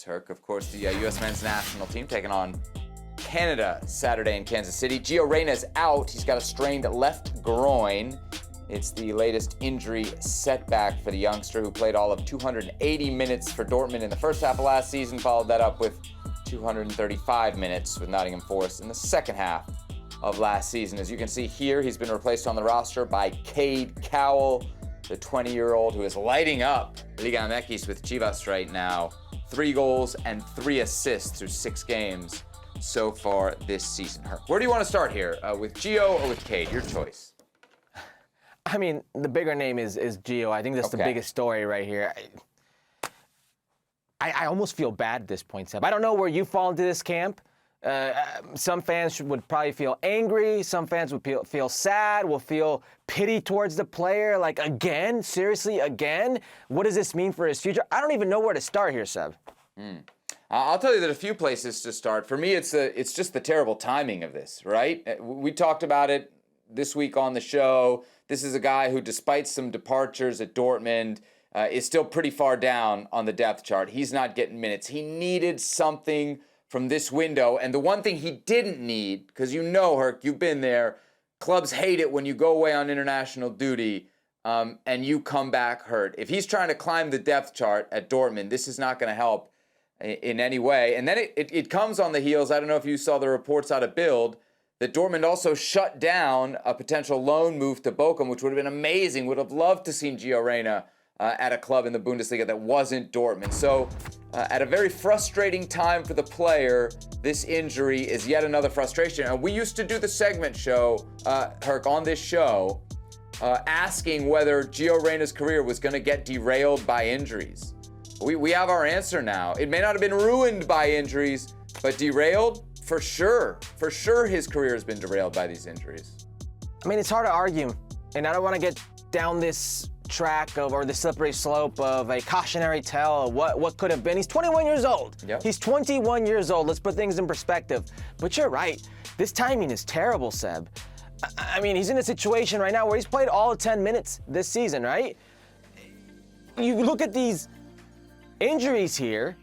Turk, of course, the U.S. men's national team taking on Canada Saturday in Kansas City. Gio Reyna is out. He's got a strained left groin. It's the latest injury setback for the youngster who played all of 280 minutes for Dortmund in the first half of last season, followed that up with 235 minutes with Nottingham Forest in the second half of last season. As you can see here, he's been replaced on the roster by Cade Cowell, the 20-year-old who is lighting up Liga MX with Chivas right now. 3 goals and 3 assists through 6 games so far this season. Where do you want to start here? With Gio or with Cade? Your choice. I mean, the bigger name is Gio. I think that's the biggest story right here. I almost feel bad at this point, Seb. I don't know where you fall into this camp. Some fans would probably feel angry. Some fans would feel sad, will feel pity towards the player. Like, again? Seriously, again? What does this mean for his future? I don't even know where to start here, Seb. I'll tell you that a few places to start. For me, it's just the terrible timing of this, right? We talked about it this week on the show. This is a guy who, despite some departures at Dortmund, is still pretty far down on the depth chart. He's not getting minutes. He needed something from this window. And the one thing he didn't need, because you know, Herc, you've been there, clubs hate it when you go away on international duty and you come back hurt. If he's trying to climb the depth chart at Dortmund, this is not going to help in any way. And then it comes on the heels, I don't know if you saw the reports out of Bild, that Dortmund also shut down a potential loan move to Bochum, which would have been amazing. Would have loved to see Gio Reyna at a club in the Bundesliga that wasn't Dortmund. So at a very frustrating time for the player, this injury is yet another frustration. And we used to do the segment show, Herc, on this show, asking whether Gio Reyna's career was going to get derailed by injuries. We have our answer now. It may not have been ruined by injuries, but derailed? For sure. For sure his career has been derailed by these injuries. I mean, it's hard to argue, and I don't want to get down this track of, or the slippery slope of a cautionary tale of what could have been. He's 21 years old. Yep. He's 21 years old. Let's put things in perspective. But you're right. This timing is terrible, Seb. I mean, he's in a situation right now where he's played all 10 minutes this season, right? You look at these injuries here,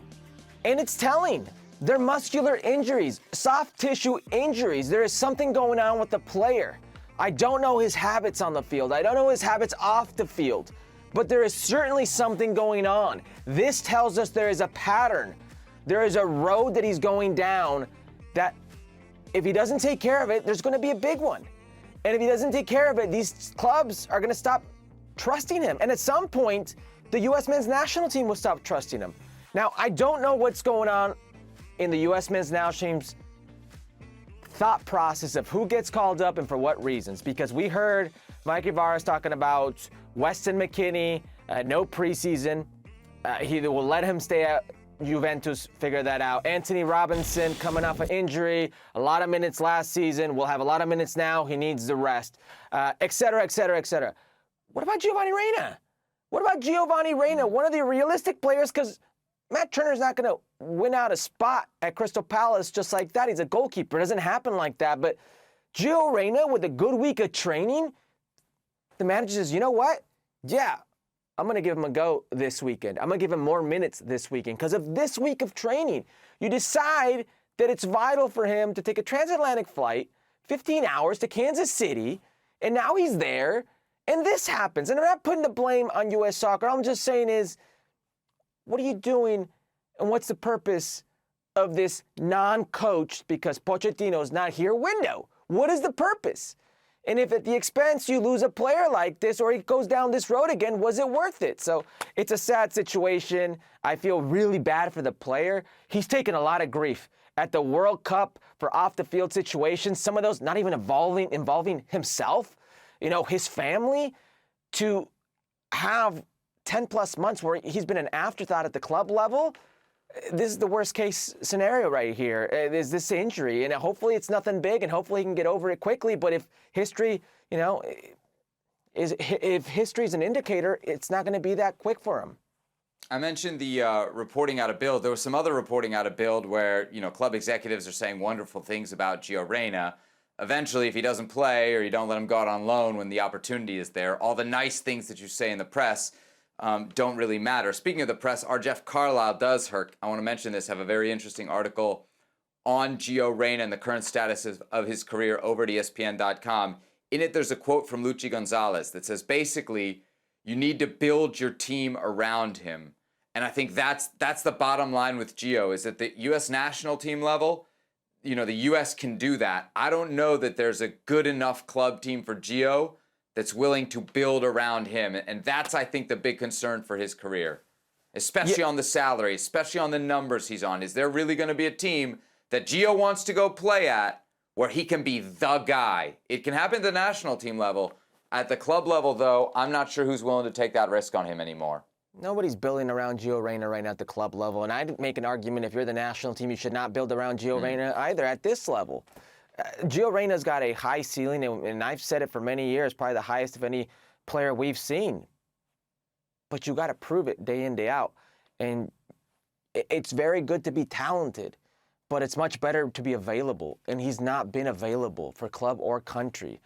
and it's telling. They're muscular injuries, soft tissue injuries. There is something going on with the player. I don't know his habits on the field. I don't know his habits off the field. But there is certainly something going on. This tells us there is a pattern. There is a road that he's going down that if he doesn't take care of it, there's going to be a big one. And if he doesn't take care of it, these clubs are going to stop trusting him. And at some point, the U.S. men's national team will stop trusting him. Now, I don't know what's going on in the U.S. men's national team's thought process of who gets called up and for what reasons, because we heard Mike Ibarra talking about Weston McKennie, no preseason. He will let him stay at Juventus, figure that out. Anthony Robinson coming off an injury, a lot of minutes last season, will have a lot of minutes now, he needs the rest, et cetera, et cetera, et cetera. What about Giovanni Reyna? What about Giovanni Reyna, one of the realistic players, because Matt Turner's not going to win out a spot at Crystal Palace just like that. He's a goalkeeper. It doesn't happen like that. But Gio Reyna, with a good week of training, the manager says, you know what? Yeah, I'm going to give him a go this weekend. I'm going to give him more minutes this weekend because of this week of training. You decide that it's vital for him to take a transatlantic flight, 15 hours to Kansas City, and now he's there, and this happens. And I'm not putting the blame on U.S. Soccer. All I'm just saying is, what are you doing, and what's the purpose of this non-coached, because Pochettino's not here, window? What is the purpose? And if at the expense you lose a player like this, or he goes down this road again, was it worth it? So it's a sad situation. I feel really bad for the player. He's taken a lot of grief at the World Cup for off-the-field situations, some of those not even involving himself, his family, to have 10-plus months where he's been an afterthought at the club level. This is the worst-case scenario right here, is this injury. And hopefully it's nothing big, and hopefully he can get over it quickly. But if history, if history's an indicator, it's not going to be that quick for him. I mentioned the reporting out of Bild. There was some other reporting out of Bild where, club executives are saying wonderful things about Gio Reyna. Eventually, if he doesn't play or you don't let him go out on loan when the opportunity is there, all the nice things that you say in the press don't really matter. Speaking of the press, our Jeff Carlisle does, Herc, I want to mention this, have a very interesting article on Gio Reyna and the current status of his career over at ESPN.com. In it, there's a quote from Luchi Gonzalez that says, basically, you need to build your team around him. And I think that's the bottom line with Gio, is at the U.S. national team level, the U.S. can do that. I don't know that there's a good enough club team for Gio that's willing to build around him. And that's, I think, the big concern for his career, especially on the salary, especially on the numbers he's on. Is there really going to be a team that Gio wants to go play at where he can be the guy? It can happen at the national team level. At the club level, though, I'm not sure who's willing to take that risk on him anymore. Nobody's building around Gio Reyna right now at the club level. And I'd make an argument, if you're the national team, you should not build around Gio Reyna either at this level. Gio Reyna's got a high ceiling, and I've said it for many years, probably the highest of any player we've seen. But you got to prove it day in, day out. And it's very good to be talented, but it's much better to be available. And he's not been available for club or country.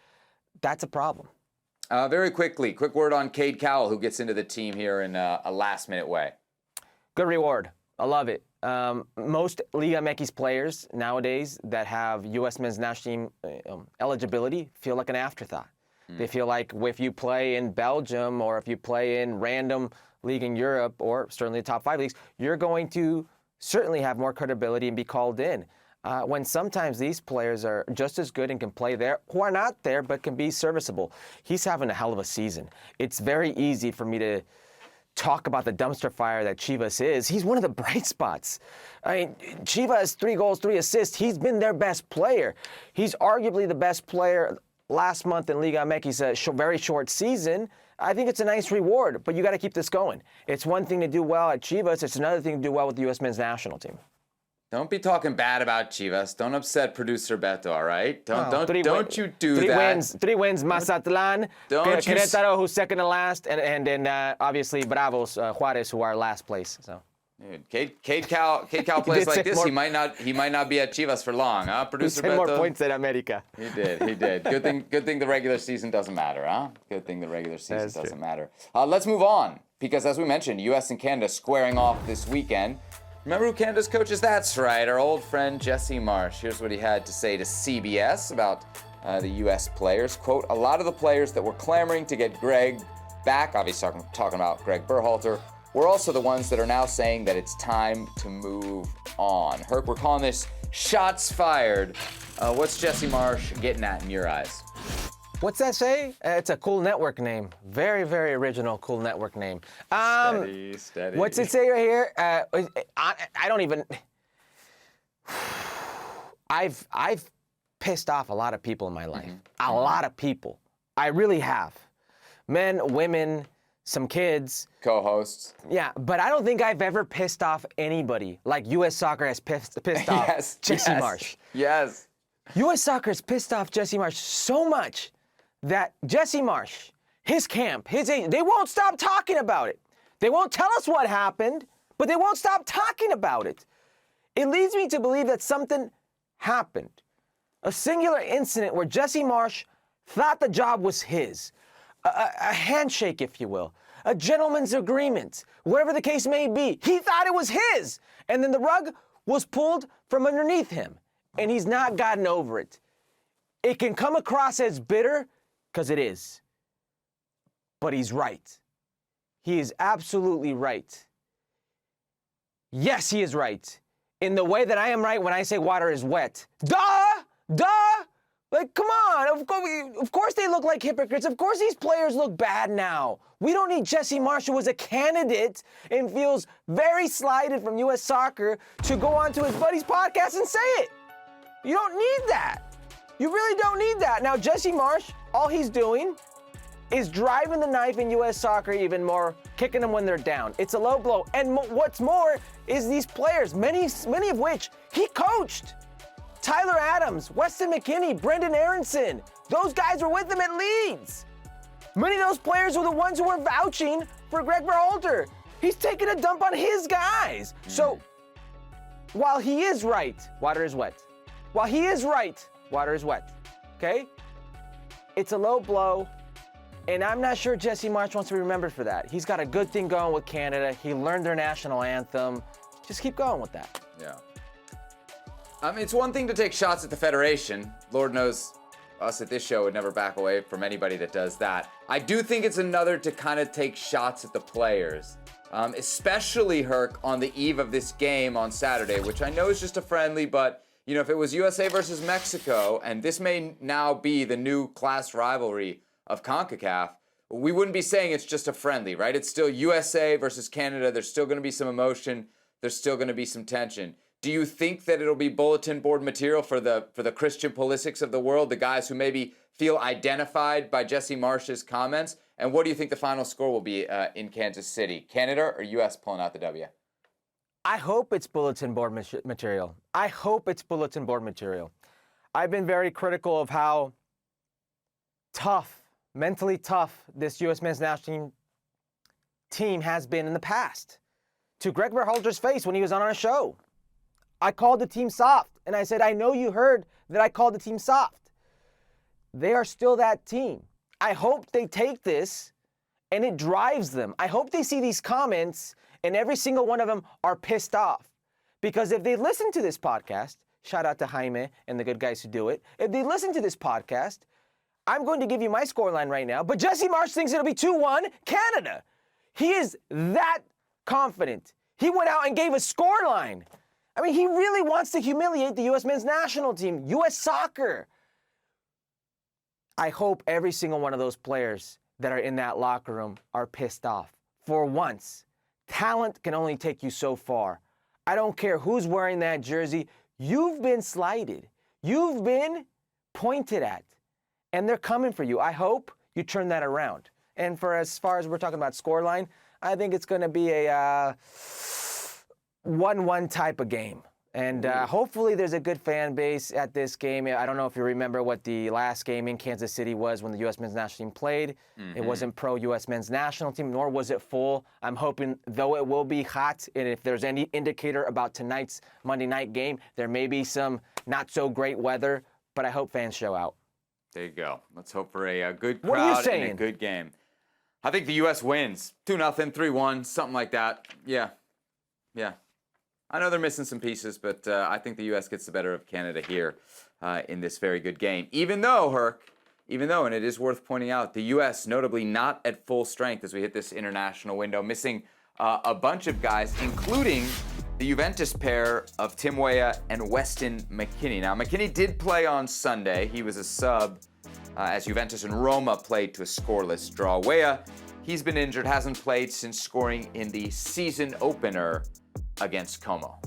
That's a problem. Very quickly, quick word on Cade Cowell, who gets into the team here in a last-minute way. Good reward. I love it. Most Liga MX players nowadays that have U.S. men's national team eligibility feel like an afterthought. They feel like if you play in Belgium or if you play in random league in Europe or certainly the top 5 leagues, you're going to certainly have more credibility and be called in. When sometimes these players are just as good and can play there, who are not there but can be serviceable. He's having a hell of a season. It's very easy for me to talk about the dumpster fire that Chivas is. He's one of the bright spots. I mean, Chivas, 3 goals, 3 assists. He's been their best player. He's arguably the best player last month in Liga MX, a very short season. I think it's a nice reward, but you got to keep this going. It's one thing to do well at Chivas. It's another thing to do well with the U.S. men's national team. Don't be talking bad about Chivas. Don't upset producer Beto, all right? Don't you do three that. 3 wins, Mazatlan, Don't you Querétaro, who's second to last, and then obviously Bravos, Juarez, who are last place. So. Dude, Cade Cowell plays like this. He might not be at Chivas for long, huh? Producer Beto. Beto. More points than America. He did. Good thing the regular season doesn't matter, huh? Good thing the regular season doesn't matter. Let's move on, because as we mentioned, U.S. and Canada squaring off this weekend. Remember who Canada's coach is? That's right, our old friend Jesse Marsch. Here's what he had to say to CBS about the U.S. players. Quote, a lot of the players that were clamoring to get Greg back, obviously talking about Greg Berhalter, were also the ones that are now saying that it's time to move on. Herc, we're calling this shots fired. What's Jesse Marsch getting at in your eyes? What's that say? It's a cool network name. Very, very original, cool network name. Steady. What's it say right here? I don't even. I've pissed off a lot of people in my life. A lot of people. I really have. Men, women, some kids. Co-hosts. Yeah, but I don't think I've ever pissed off anybody like U.S. Soccer has pissed off Jesse Marsch. Yes. U.S. Soccer has pissed off Jesse Marsch so much that Jesse Marsch, his camp, his agent, they won't stop talking about it. They won't tell us what happened, but they won't stop talking about it. It leads me to believe that something happened. A singular incident where Jesse Marsch thought the job was his. A handshake, if you will. A gentleman's agreement. Whatever the case may be. He thought it was his. And then the rug was pulled from underneath him. And he's not gotten over it. It can come across as bitter, because it is. But he's right. He is absolutely right. Yes, he is right. In the way that I am right when I say water is wet. Duh! Like, come on. Of course they look like hypocrites. Of course these players look bad now. We don't need Jesse Marsch, who was a candidate and feels very slighted from U.S. Soccer, to go on to his buddy's podcast and say it. You don't need that. You really don't need that. Now, Jesse Marsch, all he's doing is driving the knife in U.S. Soccer even more, kicking them when they're down. It's a low blow. And what's more is these players, many of which he coached. Tyler Adams, Weston McKennie, Brendan Aronson. Those guys were with him at Leeds. Many of those players were the ones who were vouching for Greg Berhalter. He's taking a dump on his guys. So, while he is right, water is wet. While he is right, water is wet. Okay? It's a low blow, And I'm not sure Jesse Marsch wants to be remembered for that. He's got a good thing going with Canada. He learned their national anthem. Just keep going with that. Yeah. I mean, it's one thing to take shots at the Federation. Lord knows us at this show would never back away from anybody that does that. I do think it's another to kind of take shots at the players, especially Herc on the eve of this game on Saturday, which I know is just a friendly, but you know, if it was USA versus Mexico, and this may now be the new class rivalry of CONCACAF, we wouldn't be saying it's just a friendly, right? It's still USA versus Canada. There's still going to be some emotion. There's still going to be some tension. Do you think that it'll be bulletin board material for the Christian Pulisic's of the world, the guys who maybe feel identified by Jesse Marsch's comments? And what do you think the final score will be in Kansas City? Canada or US pulling out the W? I hope it's bulletin board material. I hope it's bulletin board material. I've been very critical of how tough, mentally tough, this U.S. men's national team has been in the past. To Greg Berhalter's face when he was on our show, I called the team soft, and I said, I know you heard that I called the team soft. They are still that team. I hope they take this and it drives them. I hope they see these comments and every single one of them are pissed off. Because if they listen to this podcast, shout out to Jaime and the good guys who do it. If they listen to this podcast, I'm going to give you my scoreline right now, but Jesse Marsch thinks it'll be 2-1 Canada. He is that confident. He went out and gave a scoreline. I mean, he really wants to humiliate the U.S. men's national team, U.S. soccer. I hope every single one of those players that are in that locker room are pissed off. For once, talent can only take you so far. I don't care who's wearing that jersey. You've been slighted. You've been pointed at. And they're coming for you. I hope you turn that around. And for as far as we're talking about scoreline, I think it's going to be a 1-1 type of game. And hopefully there's a good fan base at this game. I don't know if you remember what the last game in Kansas City was when the U.S. men's national team played. Mm-hmm. It wasn't pro-U.S. men's national team, nor was it full. I'm hoping, though it will be hot, and if there's any indicator about tonight's Monday night game, there may be some not-so-great weather, but I hope fans show out. There you go. Let's hope for a good crowd and a good game. I think the U.S. wins. 2-0, 3-1, something like that. Yeah. I know they're missing some pieces, but I think the U.S. gets the better of Canada here in this very good game. Even though, Herc, and it is worth pointing out, the U.S. notably not at full strength as we hit this international window, missing a bunch of guys, including the Juventus pair of Tim Weah and Weston McKennie. Now, McKennie did play on Sunday. He was a sub as Juventus and Roma played to a scoreless draw. Weah, he's been injured, hasn't played since scoring in the season opener against Como.